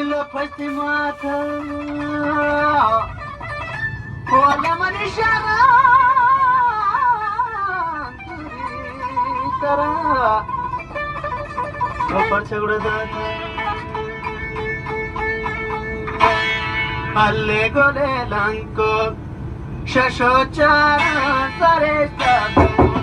lo fastimata wala man ishara tara ऊपर छगड़ा जाता alle gole lanco shasho chara sare sta